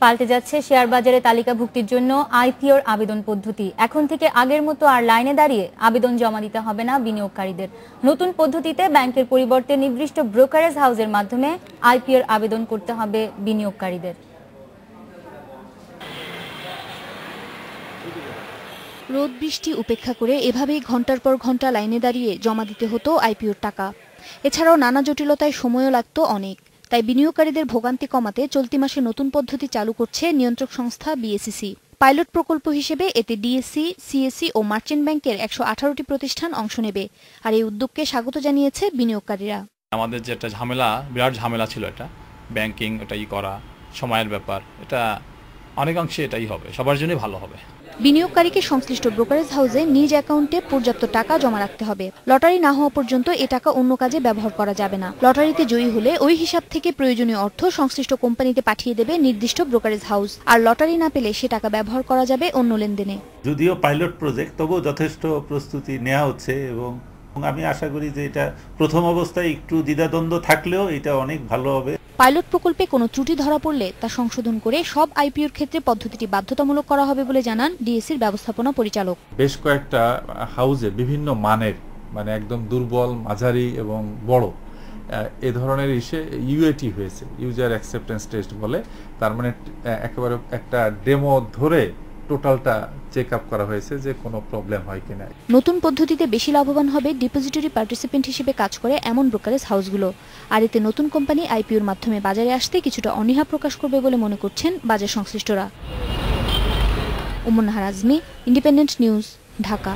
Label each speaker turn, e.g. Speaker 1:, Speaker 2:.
Speaker 1: পাল্টে যাচ্ছে শেয়ার বাজারে তালিকাভুক্তির জন্য আইপিওর আবেদন পদ্ধতি। এখন থেকে আগের মতো আর লাইনে দাঁড়িয়ে আবেদন জমা দিতে হবে না বিনিয়োগকারীদের। নতুন পদ্ধতিতে ব্যাংকের পরিবর্তে নির্দিষ্ট ব্রোকারেজ হাউসের মাধ্যমে আইপিওর আবেদন করতে হবে বিনিয়োগকারীদের।
Speaker 2: রোদ বৃষ্টি উপেক্ষা করে এভাবেই ঘন্টার পর ঘন্টা লাইনে দাঁড়িয়ে জমা দিতে হতো আইপিওর টাকা। এছাড়াও নানা জটিলতায় সময়ও লাগতো অনেক। তাই বিনিয়োগকারীদের ভোগান্তি কমাতে চলতি মাসে নতুন পদ্ধতি চালু করছে নিয়ন্ত্রক সংস্থা বিএসইসি। পাইলট প্রকল্প হিসেবে এতে ডিএসসি, সিএসসি ও মার্চেন্ট ব্যাংকের ১১৮টি প্রতিষ্ঠান অংশ নেবে। আর এই উদ্যোগকে স্বাগত জানিয়েছে বিনিয়োগকারীরা।
Speaker 3: আমাদের যেটা ঝামেলা, বিরাট ঝামেলা ছিল এটা, ব্যাংকিং এটাই করা, সময়ের ব্যাপার, এটা অনেকাংশে এটাই হবে, সবার জন্যই ভালো হবে।
Speaker 2: বিনিয়োগকারীকে সংশ্লিষ্ট ব্রোকারেজ হাউসে নিজ অ্যাকাউন্টে পর্যাপ্ত টাকা জমা রাখতে হবে। লটারি না হওয়া পর্যন্ত এ টাকা অন্য কাজে ব্যবহার করা যাবে না। লটারিতে জয়ী হলে ওই হিসাব থেকে প্রয়োজনীয় অর্থ সংশ্লিষ্ট কোম্পানিতে পাঠিয়ে দেবে নির্দিষ্ট ব্রোকারেজ হাউস। আর লটারি না পেলে সে টাকা ব্যবহার করা যাবে অন্য লেনদেনে।
Speaker 4: যদিও পাইলট প্রজেক্ট, তবুও যথেষ্ট প্রস্তুতি নেওয়া হচ্ছে এবং আমি আশা করি যে এটা প্রথম অবস্থায় একটু দ্বিধাদ্বন্দ্ব থাকলেও এটা অনেক ভালো হবে।
Speaker 2: পাইলট প্রকল্পে কোনো ত্রুটি ধরা পড়লে তা সংশোধন করে সব আইপিওর ক্ষেত্রে পদ্ধতিটি বাধ্যতামূলক করা হবে বলে জানান ডিএসসির ব্যবস্থাপনা পরিচালক।
Speaker 5: বেশ কয়েকটা হাউজে বিভিন্ন মানের, মানে একদম দুর্বল, মাঝারি এবং বড় এ ধরনের ইউএটি হয়েছে, ইউজার অ্যাকসেপ্টেন্স টেস্ট বলে। তার মানে একেবারে একটা ডেমো ধরে টোটালটা চেক আপ করা হয়েছে যে কোনো প্রবলেম হয় কিনা।
Speaker 2: নতুন পদ্ধতিতে বেশি লাভবান হবে ডিপোজিটরি পার্টিসিপেন্ট হিসেবে কাজ করে এমন ব্রোকারেজ হাউসগুলো। আর এতে নতুন কোম্পানি আইপিওর মাধ্যমে বাজারে আসতে কিছুটা অনীহা প্রকাশ করবে বলে মনে করছেন বাজার সংশ্লিষ্টরা। Umar Nahar Azmi, independent news, Dhaka.